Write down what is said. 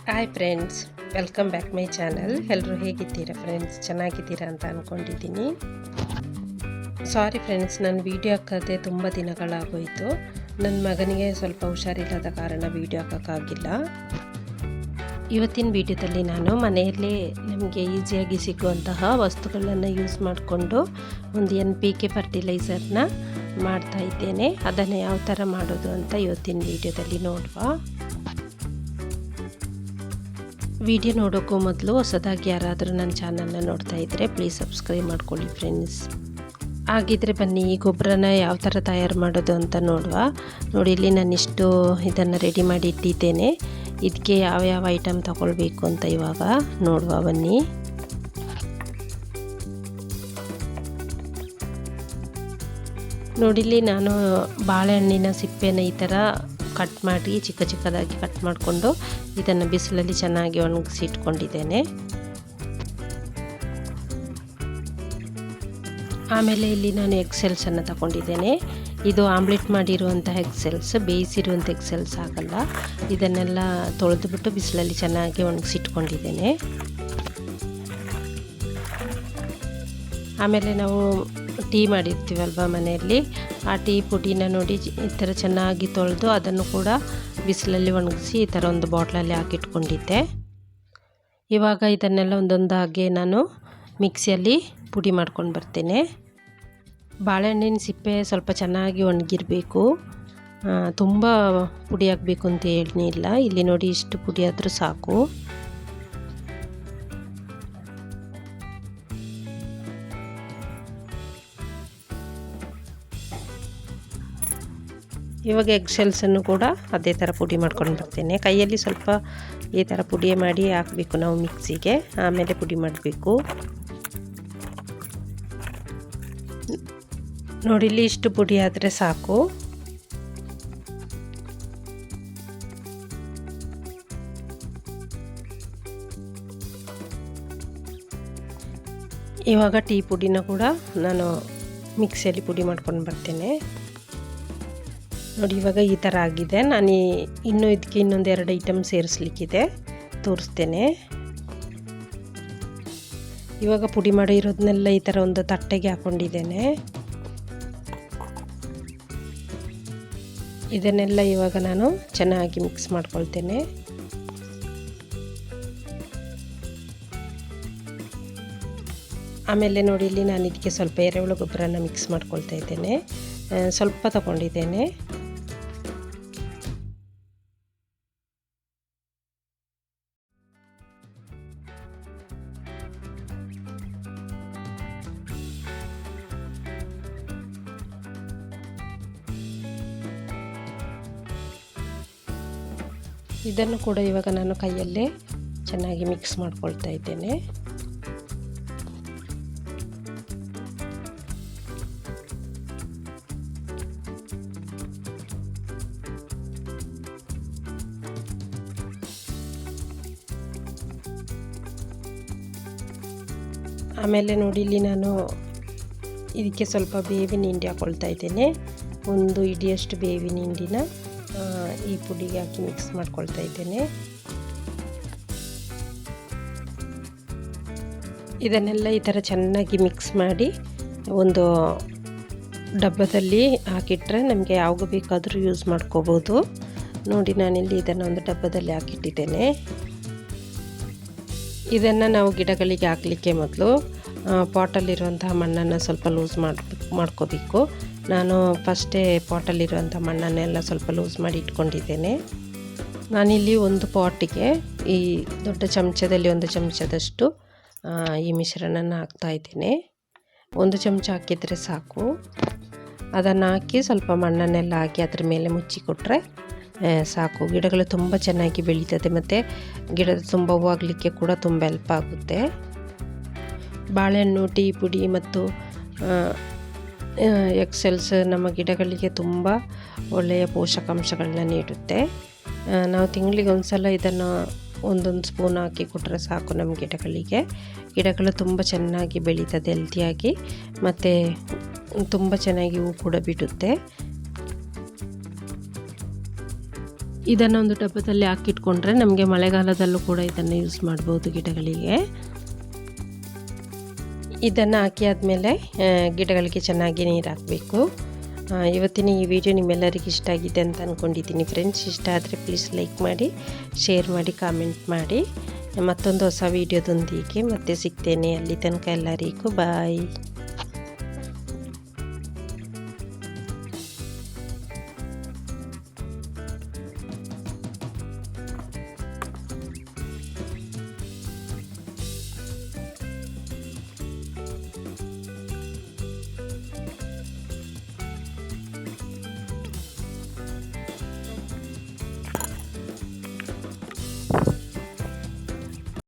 Hi friends, welcome back my channel. ಎಲ್ಲರೂ ಹೇಗಿದ್ದೀರಾ friends? ಚೆನ್ನಾಗಿದ್ದೀರಾ ಅಂತ ಅಂದ್ಕೊಂಡಿದ್ದೀನಿ. ಸಾರಿ ಫ್ರೆಂಡ್ಸ್, ನಾನು ವೀಡಿಯೋ ಹಾಕೋದೇ ತುಂಬ ದಿನಗಳಾಗೋಯಿತು. ನನ್ನ ಮಗನಿಗೆ ಸ್ವಲ್ಪ ಹುಷಾರಿಲ್ಲದ ಕಾರಣ ವೀಡಿಯೋ ಹಾಕೋಕ್ಕಾಗಿಲ್ಲ. ಇವತ್ತಿನ ವೀಡಿಯೋದಲ್ಲಿ ನಾನು ಮನೆಯಲ್ಲೇ ನಮಗೆ ಈಸಿಯಾಗಿ ಸಿಗುವಂತಹ ವಸ್ತುಗಳನ್ನು ಯೂಸ್ ಮಾಡಿಕೊಂಡು ಒಂದು NPK ಫರ್ಟಿಲೈಸರ್ನ ಮಾಡ್ತಾ ಇದ್ದೇನೆ. ಅದನ್ನು ಯಾವ ಥರ ಮಾಡೋದು ಅಂತ ಇವತ್ತಿನ ವೀಡಿಯೋದಲ್ಲಿ ನೋಡುವ. ವಿಡಿಯೋ ನೋಡೋಕ್ಕೂ ಮೊದಲು ಹೊಸದಾಗಿ ಯಾರಾದರೂ ನನ್ನ ಚಾನಲ್ನ ನೋಡ್ತಾ ಇದ್ದರೆ ಪ್ಲೀಸ್ ಸಬ್ಸ್ಕ್ರೈಬ್ ಮಾಡ್ಕೊಳ್ಳಿ ಫ್ರೆಂಡ್ಸ್. ಹಾಗಿದ್ರೆ ಬನ್ನಿ ಈ ಗೊಬ್ಬರನ ಯಾವ ಥರ ತಯಾರು ಮಾಡೋದು ಅಂತ ನೋಡುವ. ನೋಡಿ, ಇಲ್ಲಿ ನಾನಿಷ್ಟು ಇದನ್ನು ರೆಡಿ ಮಾಡಿ ಇಟ್ಟಿದ್ದೇನೆ. ಇದಕ್ಕೆ ಯಾವ ಐಟಮ್ ತಗೊಳ್ಬೇಕು ಅಂತ ಇವಾಗ ನೋಡುವ ಬನ್ನಿ. ನೋಡಿಲ್ಲಿ ನಾನು ಬಾಳೆಹಣ್ಣಿನ ಸಿಪ್ಪೆನ ಈ ಥರ ಕಟ್ ಮಾಡಿ ಚಿಕ್ಕ ಚಿಕ್ಕದಾಗಿ ಕಟ್ ಮಾಡಿಕೊಂಡು ಇದನ್ನು ಬಿಸಿಲಲ್ಲಿ ಚೆನ್ನಾಗಿ ಒಣಗಿಸಿ ಇಟ್ಕೊಂಡಿದ್ದೇನೆ. ಆಮೇಲೆ ಇಲ್ಲಿ ನಾನು ಎಗ್ಸೆಲ್ಸನ್ನು ತಗೊಂಡಿದ್ದೇನೆ. ಇದು ಆಮ್ಲೆಟ್ ಮಾಡಿರುವಂಥ ಎಗ್ಸೆಲ್ಸ್, ಬೇಯಿಸಿರುವಂಥ ಎಗ್ಸೆಲ್ಸ್ ಆಗಲ್ಲ. ಇದನ್ನೆಲ್ಲ ತೊಳೆದುಬಿಟ್ಟು ಬಿಸಿಲಲ್ಲಿ ಚೆನ್ನಾಗಿ ಒಣಗಿಸಿ ಇಟ್ಕೊಂಡಿದ್ದೇನೆ. ಆಮೇಲೆ ನಾವು ಟೀ ಮಾಡಿರ್ತೀವಲ್ವ ಮನೆಯಲ್ಲಿ, ಆ ಟೀ ಪುಡಿನ ನೋಡಿ ಈ ಥರ ಚೆನ್ನಾಗಿ ತೊಳೆದು ಅದನ್ನು ಕೂಡ ಬಿಸಿಲಲ್ಲಿ ಒಣಗಿಸಿ ಈ ಥರ ಒಂದು ಬಾಟ್ಲಲ್ಲಿ ಹಾಕಿಟ್ಕೊಂಡಿದ್ದೆ. ಇವಾಗ ಇದನ್ನೆಲ್ಲ ಒಂದೊಂದಾಗಿ ನಾನು ಮಿಕ್ಸಿಯಲ್ಲಿ ಪುಡಿ ಮಾಡ್ಕೊಂಡು ಬರ್ತೇನೆ. ಬಾಳೆಹಣ್ಣಿನ ಸಿಪ್ಪೆ ಸ್ವಲ್ಪ ಚೆನ್ನಾಗಿ ಒಣಗಿರಬೇಕು, ತುಂಬ ಪುಡಿ ಆಗಬೇಕು ಅಂತ ಏನಿಲ್ಲ. ಇಲ್ಲಿ ನೋಡಿ ಇಷ್ಟು ಪುಡಿ ಆದರೂ ಸಾಕು. ಇವಾಗ ಎಗ್ಸೆಲ್ಸನ್ನು ಕೂಡ ಅದೇ ಥರ ಪುಡಿ ಮಾಡ್ಕೊಂಡು ಬರ್ತೇನೆ. ಕೈಯಲ್ಲಿ ಸ್ವಲ್ಪ ಈ ಥರ ಪುಡಿ ಮಾಡಿ ಹಾಕಬೇಕು ನಾವು ಮಿಕ್ಸಿಗೆ, ಆಮೇಲೆ ಪುಡಿ ಮಾಡಬೇಕು. ನೋಡಿ, ಇಲ್ಲಿ ಇಷ್ಟು ಪುಡಿ ಆದರೆ ಸಾಕು. ಇವಾಗ ಟೀ ಪುಡಿನ ಕೂಡ ನಾನು ಮಿಕ್ಸಿಯಲ್ಲಿ ಪುಡಿ ಮಾಡ್ಕೊಂಡು ಬರ್ತೇನೆ. ನೋಡಿ, ಇವಾಗ ಈ ಥರ ಆಗಿದೆ. ನಾನು ಇದಕ್ಕೆ ಇನ್ನೊಂದು 2 ಐಟಮ್ ಸೇರಿಸ್ಲಿಕ್ಕಿದೆ, ತೋರಿಸ್ತೇನೆ. ಇವಾಗ ಪುಡಿ ಮಾಡಿರೋದನ್ನೆಲ್ಲ ಈ ಥರ ಒಂದು ತಟ್ಟೆಗೆ ಹಾಕ್ಕೊಂಡಿದ್ದೇನೆ. ಇದನ್ನೆಲ್ಲ ಇವಾಗ ನಾನು ಚೆನ್ನಾಗಿ ಮಿಕ್ಸ್ ಮಾಡ್ಕೊಳ್ತೇನೆ. ಆಮೇಲೆ ನೋಡಿ, ಇಲ್ಲಿ ನಾನು ಇದಕ್ಕೆ ಸ್ವಲ್ಪ ಎರೆಹುಳು ಗೊಬ್ಬರನ ಮಿಕ್ಸ್ ಮಾಡ್ಕೊಳ್ತಾ ಇದ್ದೇನೆ. ಸ್ವಲ್ಪ ತಗೊಂಡಿದ್ದೇನೆ. ಇದನ್ನು ಕೂಡ ಇವಾಗ ನಾನು ಕೈಯಲ್ಲೇ ಚೆನ್ನಾಗಿ ಮಿಕ್ಸ್ ಮಾಡ್ಕೊಳ್ತಾ ಇದ್ದೇನೆ. ಆಮೇಲೆ ನೋಡಿ, ಇಲ್ಲಿ ನಾನು ಇದಕ್ಕೆ ಸ್ವಲ್ಪ ಬೇವಿನ ಹಿಂಡಿ ಹಾಕ್ಕೊಳ್ತಾ ಇದ್ದೇನೆ. 1 ಹಿಡಿಯಷ್ಟು ಬೇವಿನ ಹಿಂಡಿನ ಈ ಪುಡಿಗೆ ಹಾಕಿ ಮಿಕ್ಸ್ ಮಾಡ್ಕೊಳ್ತಾ ಇದ್ದೇನೆ. ಇದನ್ನೆಲ್ಲ ಈ ಥರ ಚೆನ್ನಾಗಿ ಮಿಕ್ಸ್ ಮಾಡಿ ಒಂದು ಡಬ್ಬದಲ್ಲಿ ಹಾಕಿಟ್ರೆ ನಮಗೆ ಯಾವಾಗ ಬೇಕಾದರೂ ಯೂಸ್ ಮಾಡ್ಕೋಬೋದು. ನೋಡಿ, ನಾನಿಲ್ಲಿ ಇದನ್ನು ಒಂದು ಡಬ್ಬದಲ್ಲಿ ಹಾಕಿಟ್ಟಿದ್ದೇನೆ. ಇದನ್ನು ನಾವು ಗಿಡಗಳಿಗೆ ಹಾಕಲಿಕ್ಕೆ ಮೊದಲು ಪಾಟಲ್ಲಿರುವಂತಹ ಮಣ್ಣನ್ನು ಸ್ವಲ್ಪ ಲೂಸ್ ಮಾಡ್ಕೋಬೇಕು. ನಾನು ಫಸ್ಟೇ ಪಾಟಲ್ಲಿರುವಂಥ ಮಣ್ಣನ್ನೆಲ್ಲ ಸ್ವಲ್ಪ ಲೂಸ್ ಮಾಡಿ ಇಟ್ಕೊಂಡಿದ್ದೇನೆ. ನಾನಿಲ್ಲಿ ಒಂದು ಪಾಟಿಗೆ ಈ ದೊಡ್ಡ ಚಮಚದಲ್ಲಿ 1 ಚಮಚದಷ್ಟು ಈ ಮಿಶ್ರಣನ ಹಾಕ್ತಾಯಿದ್ದೇನೆ. 1 ಚಮಚ ಹಾಕಿದರೆ ಸಾಕು. ಅದನ್ನು ಹಾಕಿ ಸ್ವಲ್ಪ ಮಣ್ಣನ್ನೆಲ್ಲ ಹಾಕಿ ಅದ್ರ ಮೇಲೆ ಮುಚ್ಚಿಕೊಟ್ರೆ ಸಾಕು. ಗಿಡಗಳು ತುಂಬ ಚೆನ್ನಾಗಿ ಬೆಳೀತದೆ ಮತ್ತು ಗಿಡದ ತುಂಬ ಹೂವಾಗಲಿಕ್ಕೆ ಕೂಡ ತುಂಬ ಹೆಲ್ಪ್ ಆಗುತ್ತೆ. ಬಾಳೆಹಣ್ಣು, ಟೀ ಪುಡಿ ಮತ್ತು ಎಗ್ಸೆಲ್ಸ್ ನಮ್ಮ ಗಿಡಗಳಿಗೆ ತುಂಬ ಒಳ್ಳೆಯ ಪೋಷಕಾಂಶಗಳನ್ನ ನೀಡುತ್ತೆ. ನಾವು ತಿಂಗಳಿಗೆ ಒಂದು ಸಲ ಇದನ್ನು 1 ಸ್ಪೂನ್ ಹಾಕಿ ಕೊಟ್ಟರೆ ಸಾಕು ನಮ್ಮ ಗಿಡಗಳು ತುಂಬ ಚೆನ್ನಾಗಿ ಬೆಳೀತದೆ, ಹೆಲ್ತಿಯಾಗಿ, ಮತ್ತು ತುಂಬ ಚೆನ್ನಾಗಿ ಹೂ ಕೂಡ ಬಿಡುತ್ತೆ. ಇದನ್ನು ಒಂದು ಡಬ್ಬದಲ್ಲಿ ಹಾಕಿಟ್ಕೊಂಡ್ರೆ ನಮಗೆ ಮಳೆಗಾಲದಲ್ಲೂ ಕೂಡ ಇದನ್ನು ಯೂಸ್ ಮಾಡ್ಬೋದು ಗಿಡಗಳಿಗೆ. ಇದನ್ನು ಹಾಕಿ ಆದಮೇಲೆ ಗಿಡಗಳಿಗೆ ಚೆನ್ನಾಗಿ ನೀರು ಹಾಕಬೇಕು. ಇವತ್ತಿನ ಈ ವಿಡಿಯೋ ನಿಮ್ಮೆಲ್ಲರಿಗೂ ಇಷ್ಟ ಆಗಿದೆ ಅಂತ ಅಂದ್ಕೊಂಡಿದ್ದೀನಿ ಫ್ರೆಂಡ್ಸ್. ಇಷ್ಟ ಆದರೆ ಪ್ಲೀಸ್ ಲೈಕ್ ಮಾಡಿ, ಶೇರ್ ಮಾಡಿ, ಕಾಮೆಂಟ್ ಮಾಡಿ. ಮತ್ತೊಂದು ಹೊಸ ವಿಡಿಯೋದೊಂದಿಗೆ ಮತ್ತೆ ಸಿಗ್ತೇನೆ. ಅಲ್ಲಿ ತನಕ ಎಲ್ಲರಿಗೂ ಬಾಯ್.